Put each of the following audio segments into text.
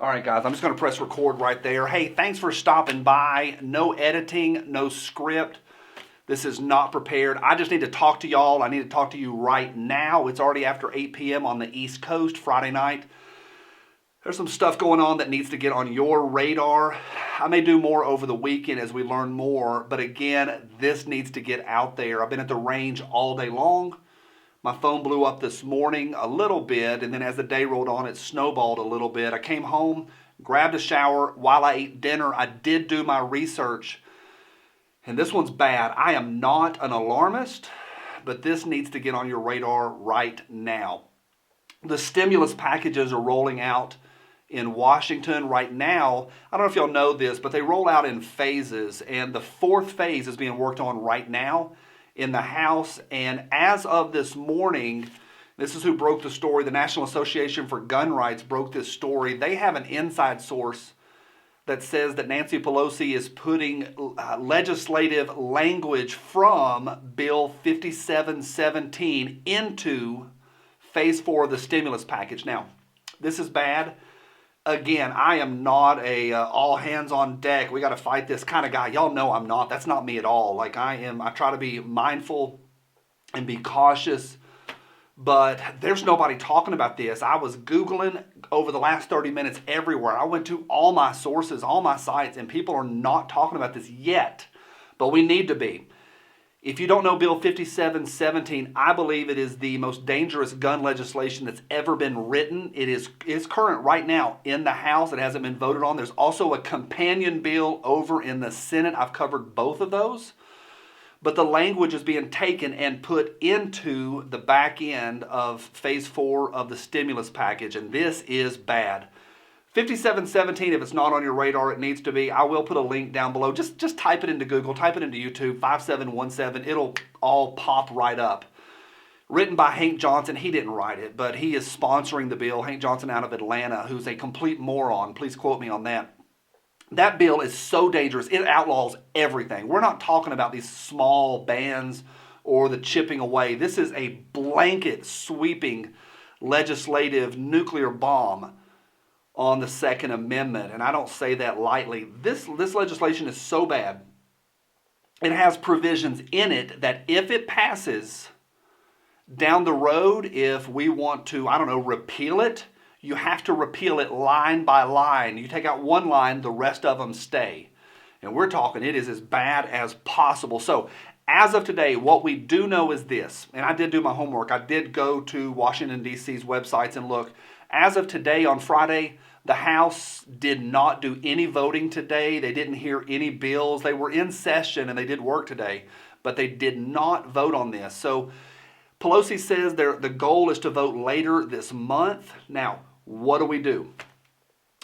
All right, guys, I'm just going to press record right there. Hey, thanks for stopping by. No editing, no script. This is not prepared. I just need to talk to y'all. I need to talk to you right now. It's already after 8 p.m. on the East Coast, Friday night. There's some stuff going on that needs to get on your radar. I may do more over the weekend as we learn more, but again, this needs to get out there. I've been at the range all day long. My phone blew up this morning a little bit, and then as the day rolled on, it snowballed a little bit. I came home, grabbed a shower. While I ate dinner, I did do my research, and this one's bad. I am not an alarmist, but this needs to get on your radar right now. The stimulus packages are rolling out in Washington right now. I don't know if y'all know this, but they roll out in phases, and the fourth phase is being worked on right now in the House. And as of this morning, this is who broke the story. The National Association for Gun Rights broke this story. They have an inside source that says that Nancy Pelosi is putting legislative language from Bill 5717 into Phase 4 of the stimulus package. Now, this is bad. Again, I am not a all hands on deck, we got to fight this kind of guy. Y'all know I'm not. That's not me at all. Like I try to be mindful and be cautious, but there's nobody talking about this. I was Googling over the last 30 minutes everywhere. I went to all my sources, all my sites, and people are not talking about this yet, but we need to be. If you don't know Bill 5717, I believe it is the most dangerous gun legislation that's ever been written. It is current right now in the House. It hasn't been voted on. There's also a companion bill over in the Senate. I've covered both of those. But the language is being taken and put into the back end of Phase 4 of the stimulus package, and this is bad. 5717, if it's not on your radar, it needs to be. I will put a link down below. Just type it into Google, type it into YouTube, 5717. It'll all pop right up. Written by Hank Johnson. He didn't write it, but he is sponsoring the bill. Hank Johnson out of Atlanta, who's a complete moron. Please quote me on that. That bill is so dangerous. It outlaws everything. We're not talking about these small bans or the chipping away. This is a blanket sweeping legislative nuclear bomb on the Second Amendment, and I don't say that lightly. This legislation is so bad. It has provisions in it that if it passes down the road, if we want to, repeal it, you have to repeal it line by line. You take out one line, the rest of them stay. And we're talking it is as bad as possible. So as of today, what we do know is this, and I did do my homework. I did go to Washington, D.C.'s websites and look. As of today on Friday, the House did not do any voting today. They didn't hear any bills. They were in session and they did work today, but they did not vote on this. So Pelosi says the goal is to vote later this month. Now, what do?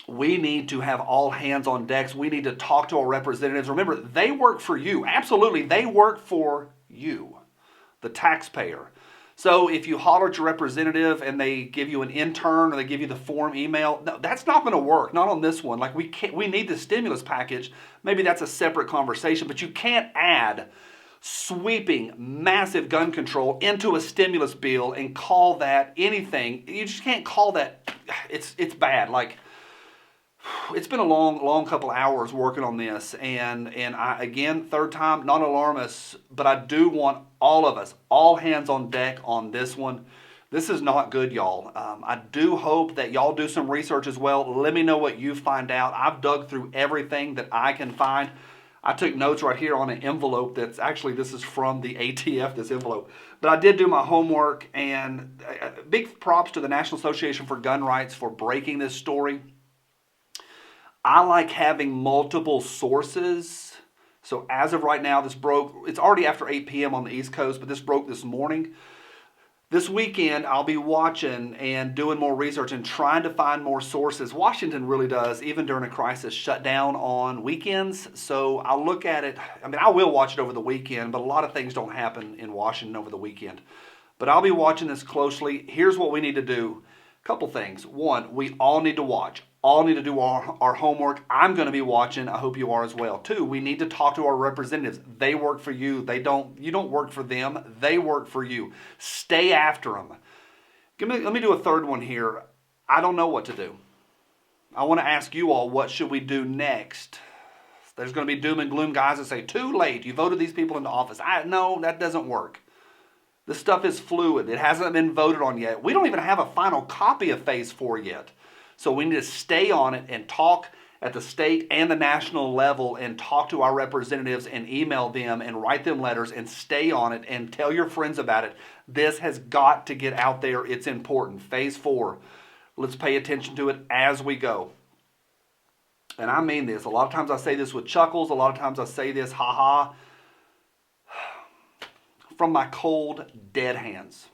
We need to have all hands on decks. We need to talk to our representatives. Remember, they work for you. Absolutely, they work for you, the taxpayer. So if you holler at your representative and they give you an intern or they give you the form email, no, that's not going to work. Not on this one. Like we need the stimulus package. Maybe that's a separate conversation, but you can't add sweeping, massive gun control into a stimulus bill and call that anything. You just can't call that. It's bad. Like, it's been a long couple hours working on this, and I, again, third time, not alarmist, but I do want all of us, all hands on deck on this one. This is not good, y'all. I do hope that y'all do some research as well. Let me know what you find out. I've dug through everything that I can find. I took notes right here on an envelope that's actually, this is from the ATF, this envelope. But I did do my homework, and big props to the National Association for Gun Rights for breaking this story. I like having multiple sources. So as of right now, this broke. It's already after 8 p.m. on the East Coast, but this broke this morning. This weekend, I'll be watching and doing more research and trying to find more sources. Washington really does, even during a crisis, shut down on weekends. So I'll look at it. I will watch it over the weekend, but a lot of things don't happen in Washington over the weekend. But I'll be watching this closely. Here's what we need to do. A couple things. One, we all need to watch. All need to do our homework. I'm going to be watching. I hope you are as well. Two, we need to talk to our representatives. They work for you. You don't work for them. They work for you. Stay after them. Let me do a third one here. I don't know what to do. I want to ask you all, what should we do next? There's going to be doom and gloom guys that say, too late, you voted these people into office. No, that doesn't work. This stuff is fluid. It hasn't been voted on yet. We don't even have a final copy of Phase 4 yet. So we need to stay on it and talk at the state and the national level and talk to our representatives and email them and write them letters and stay on it and tell your friends about it. This has got to get out there. It's important. Phase 4. Let's pay attention to it as we go. And I mean this. A lot of times I say this with chuckles. A lot of times I say this, ha-ha, from my cold, dead hands.